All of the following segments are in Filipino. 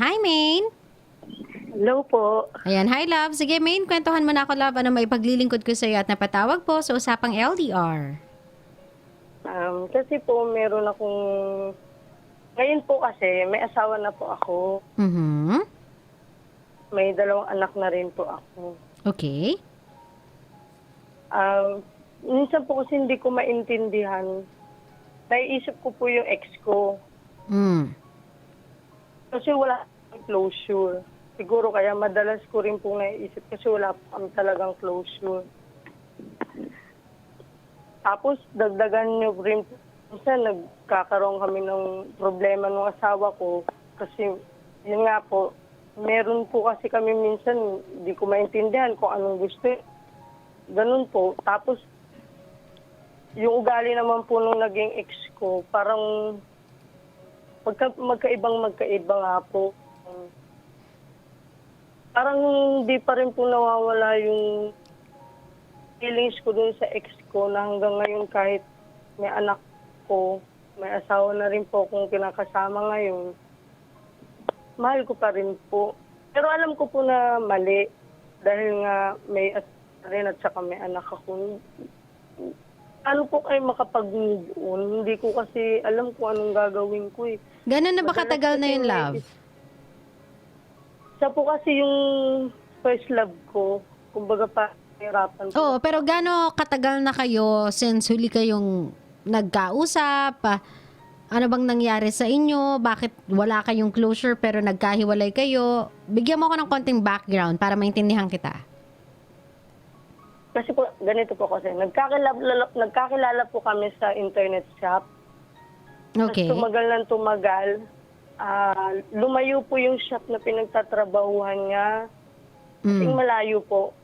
Hi, Maine. Hello po. Ayan, hi, love. Sige, Maine, kwentuhan mo na ako, love. Ano may paglilingkod ko sa iyo at napatawag po sa usapang LDR. Kasi po meron akong, ngayon po kasi may asawa na po ako. Mhm. May 2 anak na rin po ako. Okay. Minsan po kasi hindi ko maintindihan. Naiisip ko po yung ex ko. Mm. Kasi wala akong closure. Siguro kaya madalas ko rin po naiisip kasi wala po kami talagang closure. Tapos dagdagan niyo rin po. Minsan nagkakaroon kami ng problema ng asawa ko. Kasi yun nga po, meron po kasi kami minsan hindi ko maintindihan kung anong gusto. Ganun po. Tapos yung ugali naman po nung naging ex ko, parang magkaiba nga po. Parang hindi pa rin po nawawala yung feelings ko dun sa ex ko na hanggang ngayon kahit may anak ko, may asawa na rin po akong kinakasama ngayon, mahal ko pa rin po. Pero alam ko po na mali dahil nga may asawa rin at saka may anak ako. Ano po kayo makapag-move on? Hindi ko kasi alam kung anong gagawin ko eh. Ganun na ba Madalas katagal na kasi yun, love? Isa po kasi yung first love ko. Kumbaga pa, hirapan po. Oo, pero gaano katagal na kayo since huli kayong nagkausap? Ano bang nangyari sa inyo? Bakit wala kayong closure pero nagkahiwalay kayo? Bigyan mo ako ng konting background para maintindihan kita. Kasi po, ganito po kasi. Nagkakilala po kami sa internet shop. Okay. Tapos tumagal ng tumagal. Lumayo po yung shop na pinagtatrabahuhan niya. Kasing malayo po.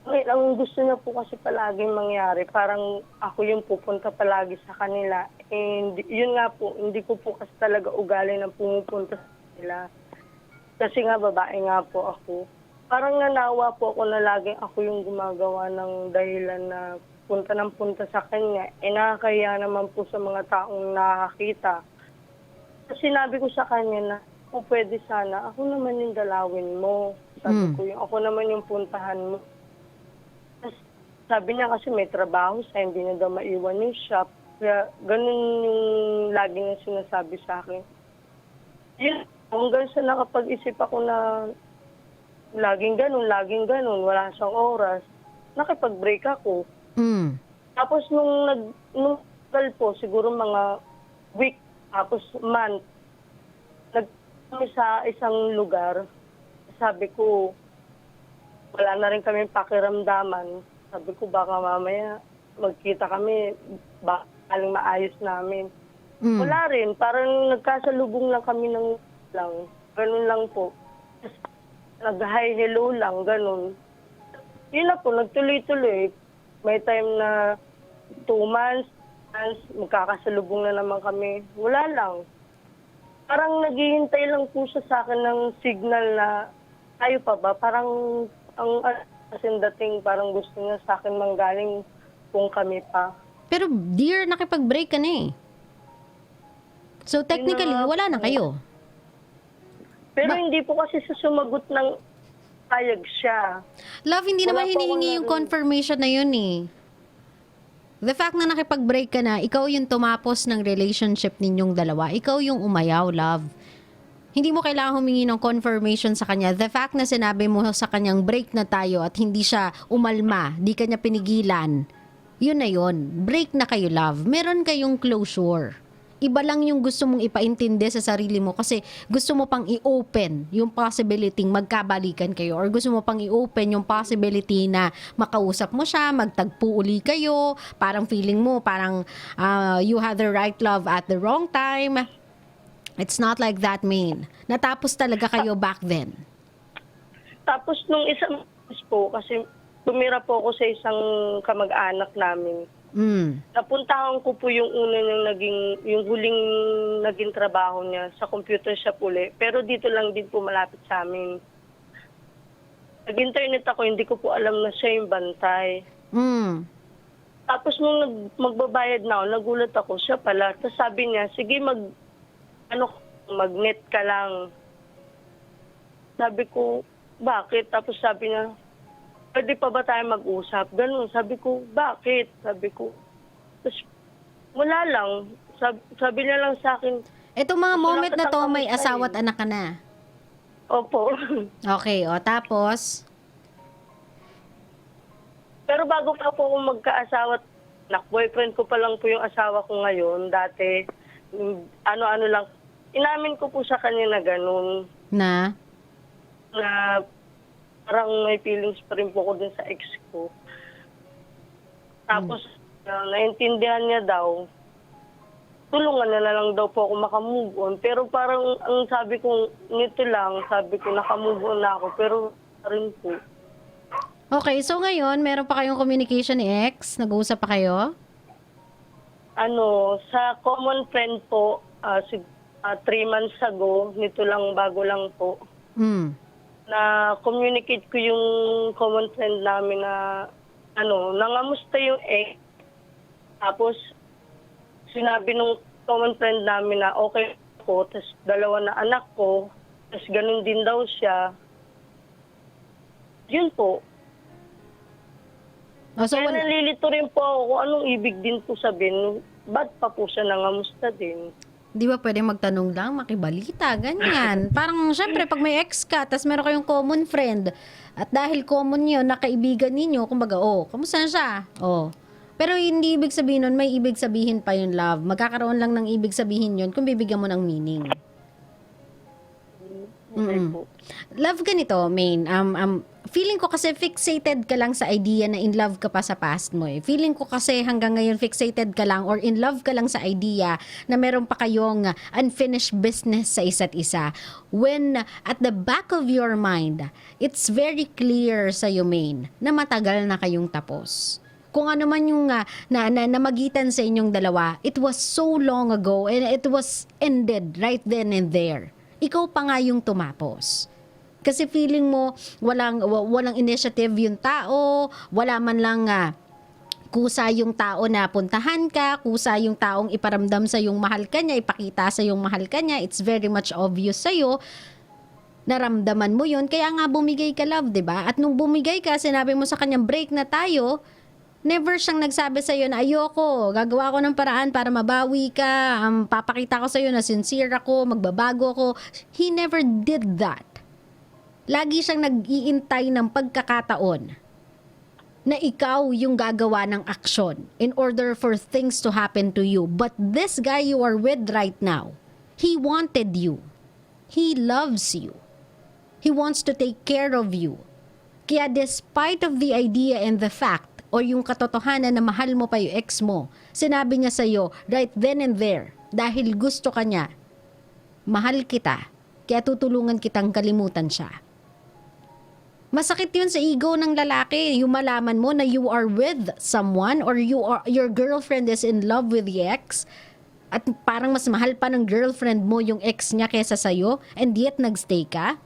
Ang gusto niya po kasi palaging mangyari, parang ako yung pupunta palagi sa kanila. And yun nga po, hindi ko po kasi talaga ugali na pumupunta sa kanila. Kasi nga babae nga po ako. Parang nanawa po ako na laging ako yung gumagawa ng dahilan na punta ng punta sa kanya. Nakakahiya naman po sa mga taong nakakita. Sinabi ko sa kanya na kung pwede sana, ako naman yung dalawin mo. Sabi ko, ako naman yung puntahan mo. Sabi niya kasi may trabaho siya, hindi na daw maiwan yung shop. Kaya ganun yung lagi niya sinasabi sa akin. Yun, hanggang sa nakapag-isip ako na laging ganun, wala siyang oras. Nakipag-break ako. Tapos nung po, siguro mga week, tapos month, nagkami sa isang lugar. Sabi ko, wala na rin kami pakiramdaman. Sabi ko, baka mamaya magkita kami, baka aling maayos namin. Wala rin. Parang nagkasalubong lang kami ng lang. Ganun lang po. Nag-hi, hello lang, ganun. Yun na po, nagtuloy-tuloy. May time na 2 months, magkakasalubong na naman kami. Wala lang. Parang naghihintay lang po siya sa akin ng signal na tayo pa ba? Parang ang dating parang gusto niya sa akin manggaling kung kami pa. Pero dear, nakipag-break ka na eh. So technically, wala na kayo. Pero hindi po kasi sa sumagot ng payag siya. Love, hindi Wala naman po hinihingi akong yung confirmation na yun eh. The fact na nakipag-break ka na, ikaw yung tumapos ng relationship ninyong dalawa. Ikaw yung umayaw, love. Hindi mo kailangan humingi ng confirmation sa kanya. The fact na sinabi mo sa kanyang break na tayo at hindi siya umalma, di kanya pinigilan, yun na yun. Break na kayo, love. Meron kayong closure. Iba lang yung gusto mong ipaintindi sa sarili mo kasi gusto mo pang i-open yung possibility magkabalikan kayo or gusto mo pang i-open yung possibility na makausap mo siya, magtagpo uli kayo, parang feeling mo, parang you had the right love at the wrong time. It's not like that, Maine. Natapos talaga kayo back then. Tapos nung isang po, kasi tumira po ako sa isang kamag-anak namin. Napuntahan ko po yung una yung huling naging trabaho niya sa computer shop uli. Pero dito lang din po malapit sa amin. Nag-internet ako, hindi ko po alam na siya yung bantay. Tapos nung magbabayad na ako, nagulat ako, siya pala. Tapos sabi niya, sige magnet ka lang. Sabi ko, bakit? Tapos sabi niya, pwede pa ba tayo mag-usap? Ganun. Sabi ko, bakit? Sabi ko, tapos wala lang. Sabi niya lang sa akin, Itong mga gusto lang moment na to, kitang may kamustahin. asawa at anak ka na. Opo. Okay, o tapos? Pero bago pa po ako magkaasawa, boyfriend ko pa lang po yung asawa ko ngayon. Dati, ano-ano lang. Inamin ko po sa kanya na ganun. Na? Na parang may feelings pa rin po ko dun sa ex ko. Tapos, naintindihan niya daw, tulungan na lang daw po ako makamove on. Pero parang ang sabi ko, nito lang, sabi ko nakamove on na ako. Pero rin po. Okay, so ngayon, meron pa kayong communication ni ex? Nag-uusap pa kayo? Sa common friend po, 3 months ago, nito lang, bago lang po, Hmm. na communicate ko yung common friend namin na nangamusta yung ex. Tapos sinabi nung common friend namin na okay ko, tapos 2 na anak ko, tapos ganun din daw siya. Yun po. O, so, Kaya nalilito rin po ako kung anong ibig din po sabihin. Ba't pa po siya nangamusta din? di ba pwede magtanong lang, makibalita, ganyan. Parang, syempre, pag may ex ka, tas meron kayong common friend, at dahil common yun, nakaibigan ninyo, kumbaga, kamusta na siya? Pero hindi ibig sabihin nun, may ibig sabihin pa yung love. Magkakaroon lang ng ibig sabihin yun kung bibigyan mo ng meaning. Okay po. Love ganito, Main. Feeling ko kasi fixated ka lang sa idea na in love ka pa sa past mo eh. Feeling ko kasi hanggang ngayon fixated ka lang or in love ka lang sa idea na meron pa kayong unfinished business sa isa't isa. When at the back of your mind, it's very clear sa iyo, Main, na matagal na kayong tapos. Kung ano man yung namagitan sa inyong dalawa, it was so long ago and it was ended right then and there. Ikaw pa nga yung tumapos. Kasi feeling mo walang initiative yung tao, wala man lang kusa yung tao na puntahan ka, kusa yung taong iparamdam sa yung mahal ka niya, ipakita sa yung mahal ka niya. It's very much obvious sa iyo. Naramdaman mo yun, kaya nga bumigay ka, love, 'di ba? At nung bumigay ka, sinabi mo sa kanya, break na tayo. Never siyang nagsabi sa iyo na ayoko, gagawa ko ng paraan para mabawi ka, papakita ko sa iyo na sincere ako, magbabago ako. He never did that. Lagi siyang nag-iintay ng pagkakataon na ikaw yung gagawa ng aksyon in order for things to happen to you. But this guy you are with right now, he wanted you. He loves you. He wants to take care of you. Kaya despite of the idea and the fact o yung katotohanan na mahal mo pa yung ex mo, sinabi niya sa'yo right then and there, dahil gusto ka niya, mahal kita, kaya tutulungan kitang kalimutan siya. Masakit yun sa ego ng lalaki, yung malaman mo na you are with someone or your girlfriend is in love with the ex, at parang mas mahal pa ng girlfriend mo yung ex niya kesa sa'yo, and yet nagstay ka.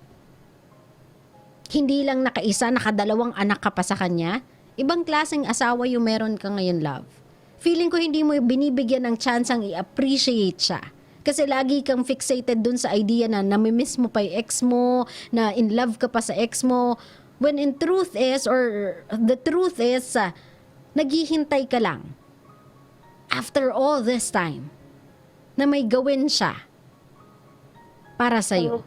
Hindi lang nakaisa, nakadalawang anak ka pa sa kanya. Ibang klaseng asawa yung meron ka ngayon, love. Feeling ko hindi mo binibigyan ng chance ang i-appreciate siya. Kasi lagi kang fixated dun sa idea na namimiss mo pa yung ex mo, na in love ka pa sa ex mo. When in truth is, or the truth is, naghihintay ka lang. After all this time, na may gawin siya para sa'yo.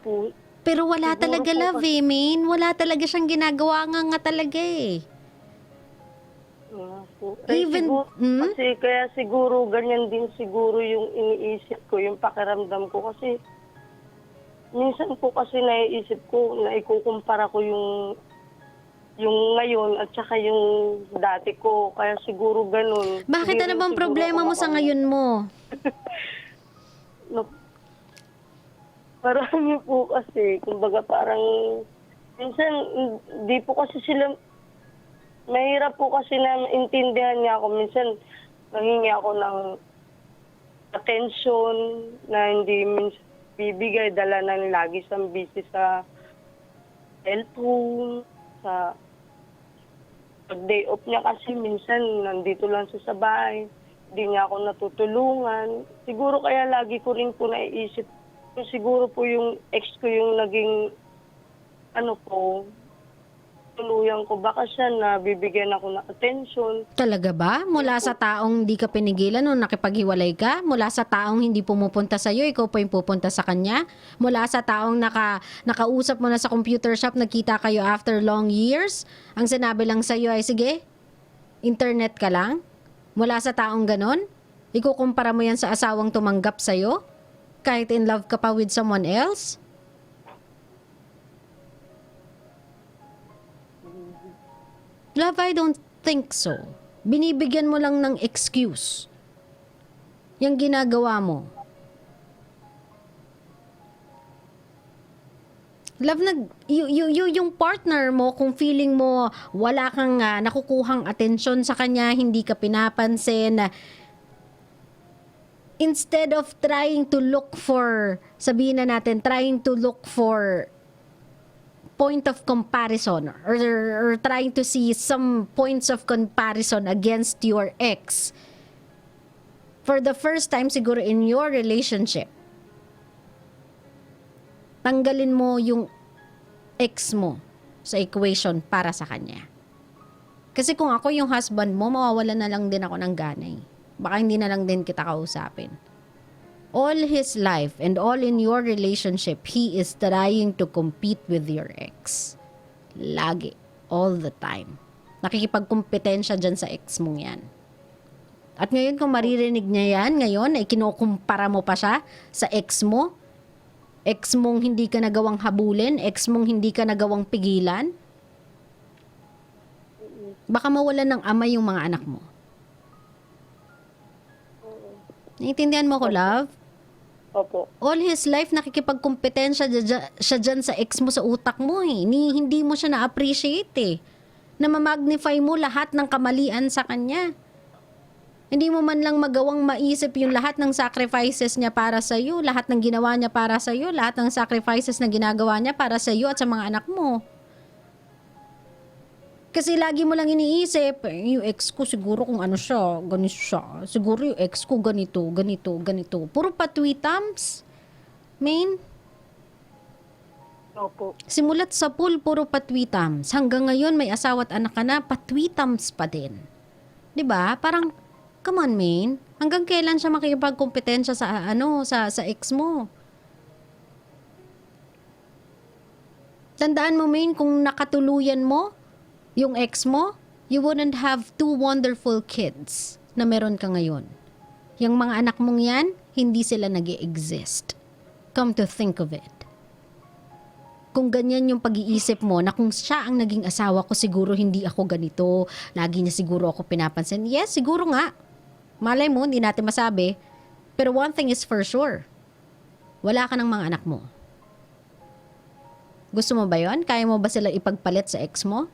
Pero wala Siguro talaga, po love, Main. Wala talaga siyang ginagawa nga talaga eh. Even, Kasi kaya siguro ganyan din siguro yung iniisip ko, yung pakiramdam ko. Kasi minsan po kasi naiisip ko na ikukumpara ko yung ngayon at saka yung dati ko. Kaya siguro ganun. Bakit Hindi ano rin bang siguro problema ako mo sa ngayon mo? Marami po kasi. Kumbaga parang minsan di po kasi sila. Mahirap po kasi na intindihan niya ako. Minsan, nangingi ako ng attention na hindi minsan bibigay. Dala na lagi siyang busy sa cellphone, sa pag-day off niya kasi minsan nandito lang siya sa bahay. Hindi niya ako natutulungan. Siguro kaya lagi ko rin po naiisip, kung siguro po yung ex ko yung naging tuluyan ko, baka siya na bibigyan ako ng attention. Talaga ba? Mula sa taong di ka pinigilan nung nakipaghiwalay ka? Mula sa taong hindi pumupunta sa'yo, ikaw pa yung pupunta sa kanya? Mula sa taong nakausap mo na sa computer shop, nagkita kayo after long years? Ang sinabi lang sa'yo ay, sige, internet ka lang? Mula sa taong ganon? Ikukumpara mo yan sa asawang tumanggap sa'yo? Kahit in love ka pa with someone else? Love, I don't think so. Binibigyan mo lang ng excuse. Yung ginagawa mo. Love, yung partner mo, kung feeling mo wala kang nakukuhang atensyon sa kanya, hindi ka pinapansin, instead of trying to look for, sabihin na natin, trying to look for point of comparison or trying to see some points of comparison against your ex, for the first time siguro in your relationship, tanggalin mo yung ex mo sa equation para sa kanya. Kasi kung ako yung husband mo, mawawalan na lang din ako ng gana eh. Baka hindi na lang din kita kausapin. All his life and all in your relationship, he is trying to compete with your ex. Lagi. All the time. Nakikipagkumpetensya dyan sa ex mong yan. At ngayon kung maririnig niya yan, ngayon ay kinukumpara mo pa siya sa ex mo, ex mong hindi ka nagawang habulin, ex mong hindi ka nagawang pigilan, baka mawalan ng ama yung mga anak mo. Naiintindihan mo ko, love? Opo. All his life, nakikipagkumpetensya siya dyan sa ex mo, sa utak mo eh. Hindi mo siya na-appreciate eh. Na ma-magnify mo lahat ng kamalian sa kanya. Hindi mo man lang magawang maisip yung lahat ng sacrifices niya para sa iyo, lahat ng ginawa niya para sa iyo, lahat ng sacrifices na ginagawa niya para sa iyo at sa mga anak mo. Kasi lagi mo lang iniisip, yung ex ko siguro kung ano siya, ganito siya. Siguro yung ex ko ganito, ganito, ganito. Puro patwitams. Main. Opo. Simulat sa pool, puro patwitams. Hanggang ngayon may asawa at anak ka na, patwitams pa din. 'Di ba? Parang, come on, main. Hanggang kailan siya makikipagkompetensya sa ex mo? Tandaan mo, main, kung nakatuluyan mo yung ex mo, you wouldn't have 2 wonderful kids na meron ka ngayon. Yung mga anak mong yan, hindi sila nag-i-exist. Come to think of it. Kung ganyan yung pag-iisip mo, na kung siya ang naging asawa ko, siguro hindi ako ganito, lagi niya siguro ako pinapansin. Yes, siguro nga. Malay mo, hindi natin masabi. Pero one thing is for sure. Wala ka ng mga anak mo. Gusto mo ba yon? Kaya mo ba sila ipagpalit sa ex mo?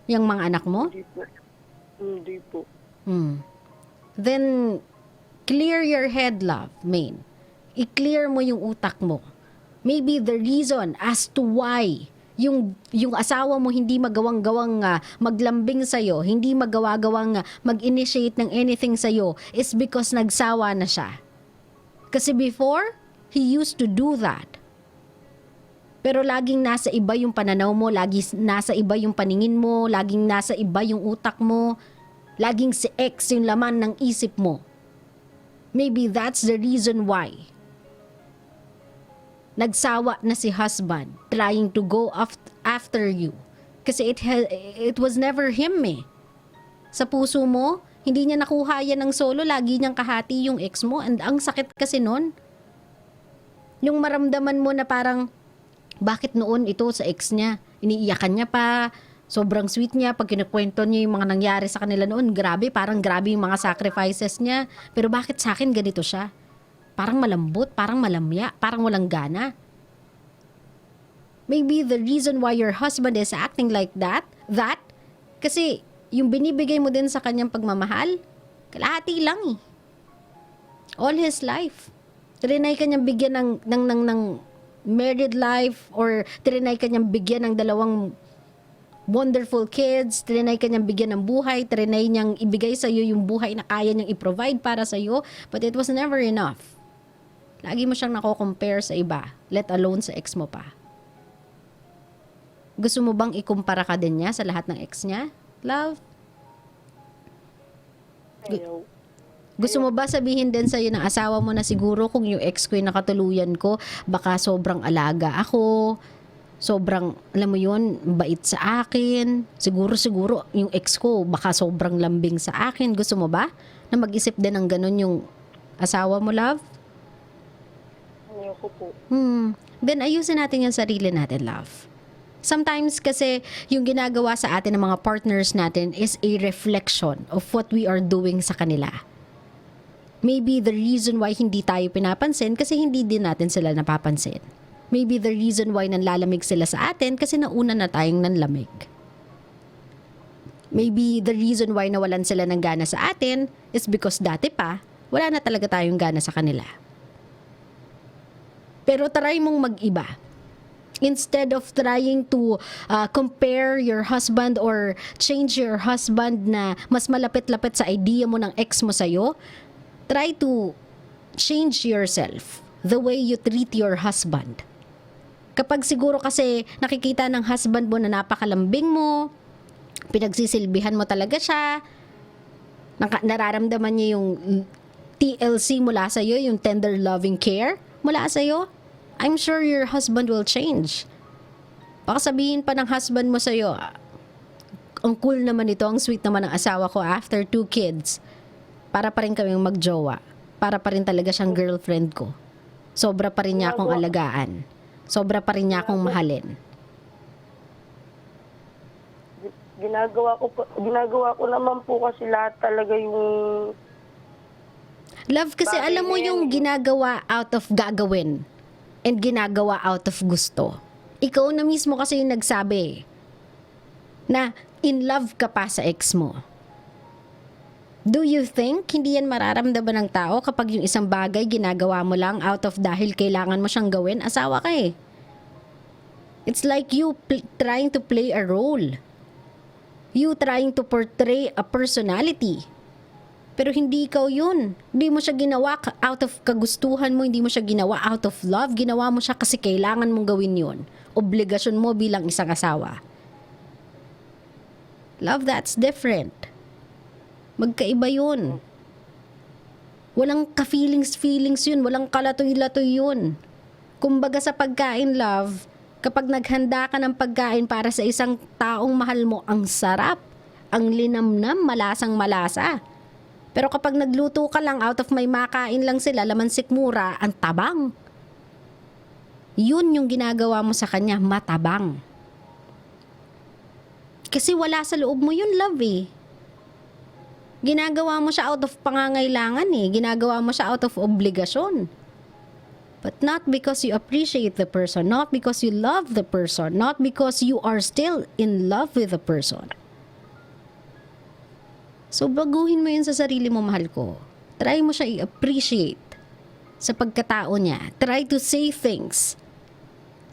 Yung mga anak mo? Hindi po. Hindi po. Then, clear your head, love, main. I-clear mo yung utak mo. Maybe the reason as to why yung asawa mo hindi magawang-gawang maglambing sa'yo, hindi magawa-gawang mag-initiate ng anything sa'yo, is because nagsawa na siya. Kasi before, he used to do that. Pero laging nasa iba yung pananaw mo, laging nasa iba yung paningin mo, laging nasa iba yung utak mo, laging si ex yung laman ng isip mo. Maybe that's the reason why. Nagsawa na si husband trying to go after you. Kasi it was never him eh. Sa puso mo, hindi niya nakuha yan ng solo, lagi niyang kahati yung ex mo. And ang sakit kasi nun. Yung maramdaman mo na parang, bakit noon ito sa ex niya? Iniiyakan niya pa, sobrang sweet niya. Pag kinukwento niya yung mga nangyari sa kanila noon, grabe, parang grabe yung mga sacrifices niya. Pero bakit sa akin ganito siya? Parang malambot, parang malamya, parang walang gana. Maybe the reason why your husband is acting like that, kasi yung binibigay mo din sa kanyang pagmamahal, kalahati lang eh. All his life. Trinay kanyang bigyan ng married life, or trinay kanyang bigyan ng 2 wonderful kids, trinay kanyang bigyan ng buhay, trinay niyang ibigay sa iyo yung buhay na kaya niyang i-provide para sa iyo, but it was never enough. Lagi mo siyang nako-compare sa iba, let alone sa ex mo pa. Gusto mo bang ikumpara ka din niya sa lahat ng ex niya? Love? Ayaw. Gusto mo ba sabihin din sa'yo ng asawa mo na siguro kung yung ex ko yung nakatuluyan ko, baka sobrang alaga ako, sobrang, alam mo yun, bait sa akin. Siguro yung ex ko, baka sobrang lambing sa akin. Gusto mo ba na mag-isip din ng ganun yung asawa mo, love? Ayaw ko po. Then ayusin natin yung sarili natin, love. Sometimes kasi yung ginagawa sa atin ng mga partners natin is a reflection of what we are doing sa kanila. Maybe the reason why hindi tayo pinapansin kasi hindi din natin sila napapansin. Maybe the reason why nanlalamig sila sa atin kasi nauna na tayong nanlamig. Maybe the reason why nawalan sila ng gana sa atin is because dati pa, wala na talaga tayong gana sa kanila. Pero try mong mag-iba. Instead of trying to compare your husband or change your husband na mas malapit-lapit sa idea mo ng ex mo sa'yo, try to change yourself the way you treat your husband. Kapag siguro kasi nakikita ng husband mo na napakalambing mo, pinagsisilbihan mo talaga siya, nararamdaman niya yung TLC mula sa'yo, yung tender loving care mula sa'yo, I'm sure your husband will change. Baka sabihin pa ng husband mo sa'yo, ang cool naman ito, ang sweet naman ng asawa ko after 2 kids. Para pa rin kaming magjowa. Para pa rin talaga siyang girlfriend ko. Sobra pa rin niya akong alagaan. Sobra pa rin niya akong mahalin. Ginagawa ko naman po kasi lahat talaga yung... Love, kasi Bagay alam mo na yan yung eh. ginagawa out of gagawin and ginagawa out of gusto. Ikaw na mismo kasi yung nagsabi na in love ka pa sa ex mo. Do you think hindi yan mararamdaman ng tao kapag yung isang bagay ginagawa mo lang out of dahil kailangan mo siyang gawin? Asawa ka eh. It's like you trying to play a role. You trying to portray a personality. Pero hindi ikaw yun. Hindi mo siya ginawa out of kagustuhan mo, hindi mo siya ginawa out of love. Ginawa mo siya kasi kailangan mong gawin yun. Obligasyon mo bilang isang asawa. Love, that's different. Magkaiba yun. Walang ka-feelings yun. Walang kalatoy-latoy yun. Kumbaga sa pagkain, love, kapag naghanda ka ng pagkain para sa isang taong mahal mo, ang sarap, ang linamnam, malasang malasa. Pero kapag nagluto ka lang, out of may makain lang sila, laman sikmura, ang tabang. Yun yung ginagawa mo sa kanya, matabang. Kasi wala sa loob mo yun, love eh. Ginagawa mo siya out of pangangailangan eh. Ginagawa mo siya out of obligasyon. But not because you appreciate the person, not because you love the person, not because you are still in love with the person. So baguhin mo yun sa sarili mo, mahal ko. Try mo siya i-appreciate sa pagkatao niya. Try to say things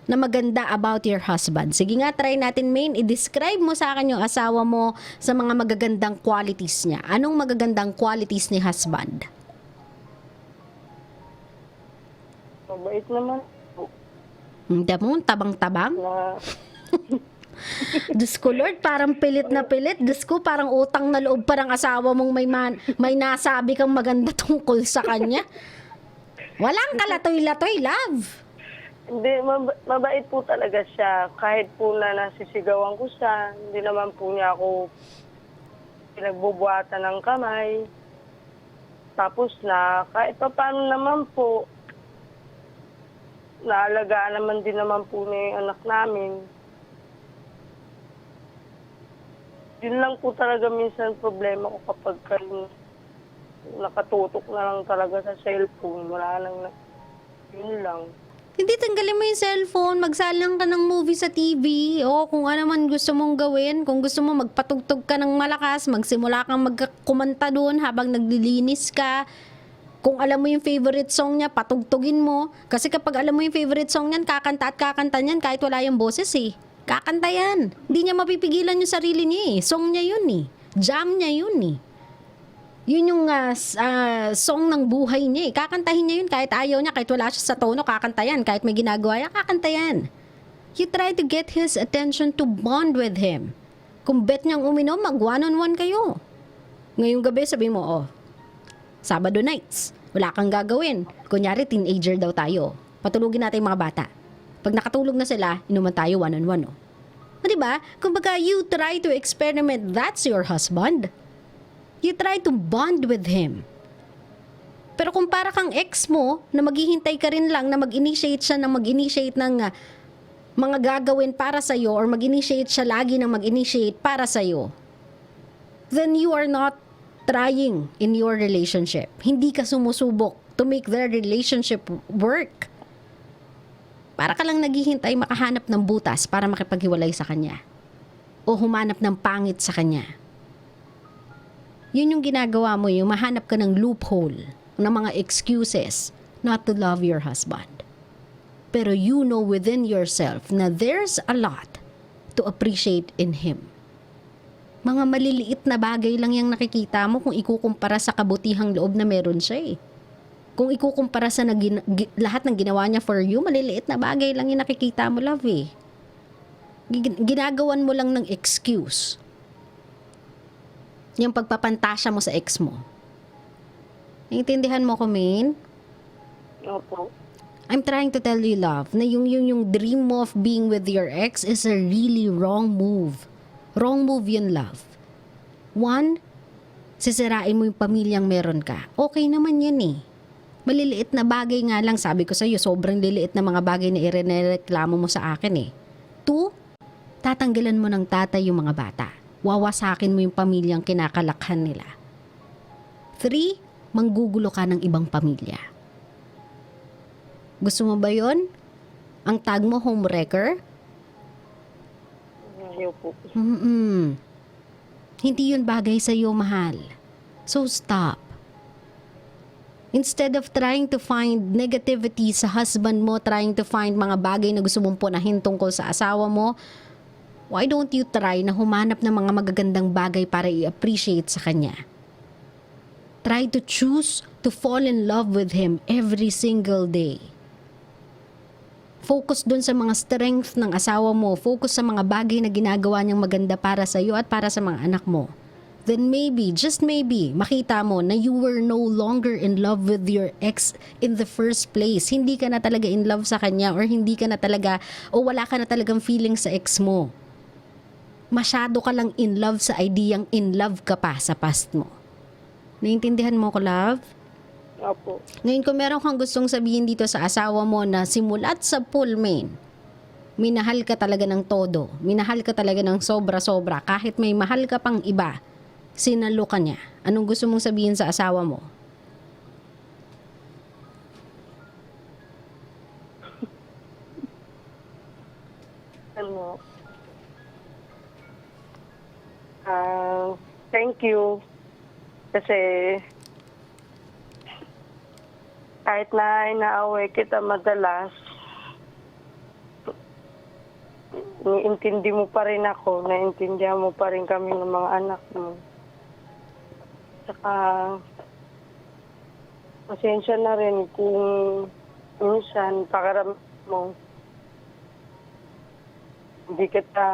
na maganda about your husband. Sige nga, try natin, main. I-describe mo sa akin yung asawa mo sa mga magagandang qualities niya. Anong magagandang qualities ni husband? Mabait naman po. Hindi mo, tabang-tabang? Na, Diyos ko, Lord, parang pilit na pilit. Diyos ko, parang utang na loob pa ng asawa mong may nasabi kang maganda tungkol sa kanya. Walang kalatoy-latoy, love. hindi, mabait po talaga siya. Kahit po na nasisigawan ko siya, hindi naman po niya ako pinagbubuhatan ng kamay. Tapos na, kahit pa paano naman po, naalagaan naman din naman po niya yung anak namin. Yun lang po talaga minsan problema ko kapag nakatutok na lang talaga sa cellphone. Wala nang, yun lang. Hindi, tanggalin mo yung cellphone, magsalang ka ng movie sa TV, o kung ano man gusto mong gawin, kung gusto mo magpatugtog ka ng malakas, magsimula kang magkumanta doon habang naglilinis ka. Kung alam mo yung favorite song niya, patugtugin mo. Kasi kapag alam mo yung favorite song niyan, kakanta at kakanta niyan kahit wala yung boses eh. Kakanta yan. Hindi niya mapipigilan yung sarili niya eh. Song niya yun eh. Jam niya yun eh. Yun yung song ng buhay niya eh. Kakantahin niya yun kahit ayaw niya, kahit wala siya sa tono, kakantayan. Kahit may ginagawa niya, kakantayan. You try to get his attention to bond with him. Kung bet niyang uminom, mag one-on-one kayo. Ngayong gabi, sabi mo, Sabado nights, wala kang gagawin. Kunyari, teenager daw tayo. Patulugin natin yung mga bata. Pag nakatulog na sila, inuman tayo one-on-one, diba? Kumbaga, you try to experiment, that's your husband. You try to bond with him. Pero kung para kang ex mo, na maghihintay ka rin lang na mag-initiate siya ng mga gagawin para sa'yo or mag-initiate siya lagi ng mag-initiate para sa'yo, then you are not trying in your relationship. Hindi ka sumusubok to make their relationship work. Para ka lang naghihintay makahanap ng butas para makipaghiwalay sa kanya. O humanap ng pangit sa kanya. Yun yung ginagawa mo, yung mahanap ka ng loophole, ng mga excuses not to love your husband. Pero you know within yourself na there's a lot to appreciate in him. Mga maliliit na bagay lang yung nakikita mo kung ikukumpara sa kabutihang loob na meron siya eh. Kung ikukumpara sa lahat ng ginawa niya for you, maliliit na bagay lang yung nakikita mo, love eh. Ginagawan mo lang ng excuse. Yung pagpapantasya mo sa ex mo. Naintindihan mo ko, Maine? Opo. I'm trying to tell you, love, na yung dream mo of being with your ex is a really wrong move. Wrong move yun, love. One, sisirain mo yung pamilyang meron ka. Okay naman yan eh. Maliliit na bagay nga lang, sabi ko sa'yo, sobrang liliit na mga bagay na irereklamo mo sa akin eh. Two, tatanggalan mo ng tatay yung mga bata. Wawasakin mo yung pamilyang kinakalakhan nila. Three, manggugulo ka ng ibang pamilya. Gusto mo ba yon? Ang tag mo, homewrecker? Ayaw po. Hindi yun bagay sa'yo, mahal. So stop. Instead of trying to find negativity sa husband mo, trying to find mga bagay na gusto mong punahin tungkol sa asawa mo, why don't you try na humanap ng mga magagandang bagay para i-appreciate sa kanya? Try to choose to fall in love with him every single day. Focus dun sa mga strength ng asawa mo. Focus sa mga bagay na ginagawa niyang maganda para sa iyo at para sa mga anak mo. Then maybe, just maybe, makita mo na you were no longer in love with your ex in the first place. Hindi ka na talaga in love sa kanya or hindi ka na talaga, o wala ka na talagang feeling sa ex mo. Masyado ka lang in love sa ideyang in love ka pa sa past mo. Naintindihan mo ko, love? Opo. Ngayon kung meron kang gustong sabihin dito sa asawa mo na simulat sa full main, minahal ka talaga ng todo, minahal ka talaga ng sobra-sobra, kahit may mahal ka pang iba, sinalo ka niya. Anong gusto mong sabihin sa asawa mo? Thank you. Kasi kahit na inaaway kita madalas, niintindi mo pa rin ako, naintindihan mo pa rin kami ng mga anak mo. Saka, pasensya na rin kung minsan pakaram mo, hindi kita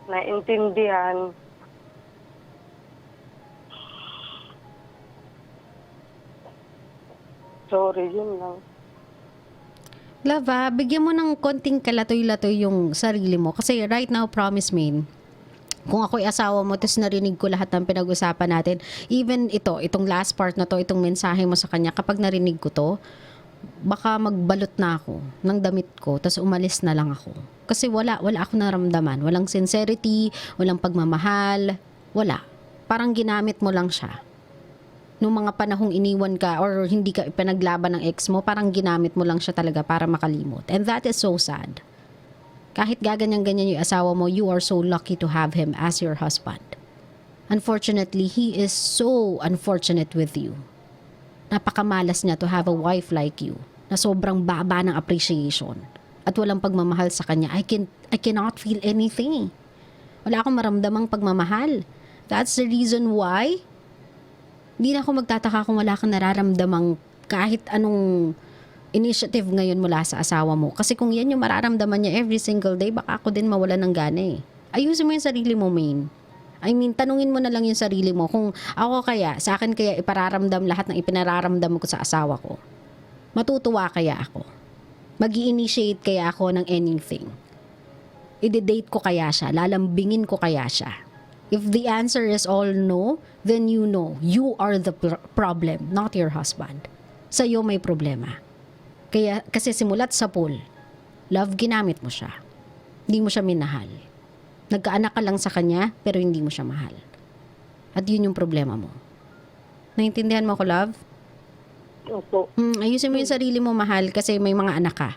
naintindihan. Sorry, yun lang. Love, bigyan mo ng konting kalatoy-latoy yung sarili mo. Kasi right now, promise me, kung ako'y asawa mo, tapos narinig ko lahat ng pinag-usapan natin, even itong last part na to, itong mensahe mo sa kanya, kapag narinig ko to, baka magbalot na ako ng damit ko, tapos umalis na lang ako. Kasi wala ako naramdaman. Walang sincerity, walang pagmamahal, wala. Parang ginamit mo lang siya. Nung mga panahong iniwan ka or hindi ka ipinaglaban ng ex mo, parang ginamit mo lang siya talaga para makalimot. And that is so sad. Kahit gaganyan-ganyan yung asawa mo, you are so lucky to have him as your husband. Unfortunately, he is so unfortunate with you. Napakamalas niya to have a wife like you na sobrang baba ng appreciation at walang pagmamahal sa kanya. I cannot feel anything. Wala akong maramdamang pagmamahal. That's the reason why Hindi na ako magtataka kung wala kang nararamdamang kahit anong initiative ngayon mula sa asawa mo. Kasi kung yan yung mararamdaman niya every single day, baka ako din mawala ng gana eh. Ayusin mo yung sarili mo, Maine. I mean, tanungin mo na lang yung sarili mo kung ako kaya, sa akin kaya ipararamdam lahat ng ipinararamdam ko sa asawa ko. Matutuwa kaya ako? Mag-i-initiate kaya ako ng anything? I-date ko kaya siya? Lalambingin ko kaya siya? If the answer is all no, then you know, you are the problem, not your husband. Sa'yo may problema. Kaya, kasi simulat sa pool, love, ginamit mo siya. Hindi mo siya minahal. Nagkaanak ka lang sa kanya, pero hindi mo siya mahal. At yun yung problema mo. Naintindihan mo ko, love? Opo. Ayusin mo yung sarili mo, mahal, kasi may mga anak ka.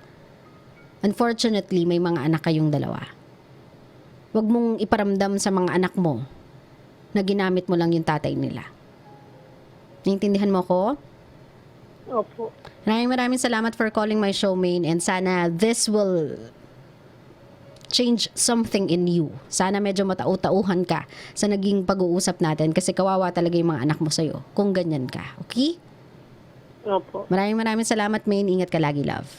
Unfortunately, may mga anak kayong dalawa. Huwag mong iparamdam sa mga anak mo na ginamit mo lang yung tatay nila. Naintindihan mo ko? Opo. Maraming salamat for calling my show, Maine, and sana this will change something in you. Sana medyo matau-tauhan ka sa naging pag-uusap natin kasi kawawa talaga yung mga anak mo sa'yo kung ganyan ka. Okay? Opo. Maraming salamat, Maine. Ingat ka lagi, love.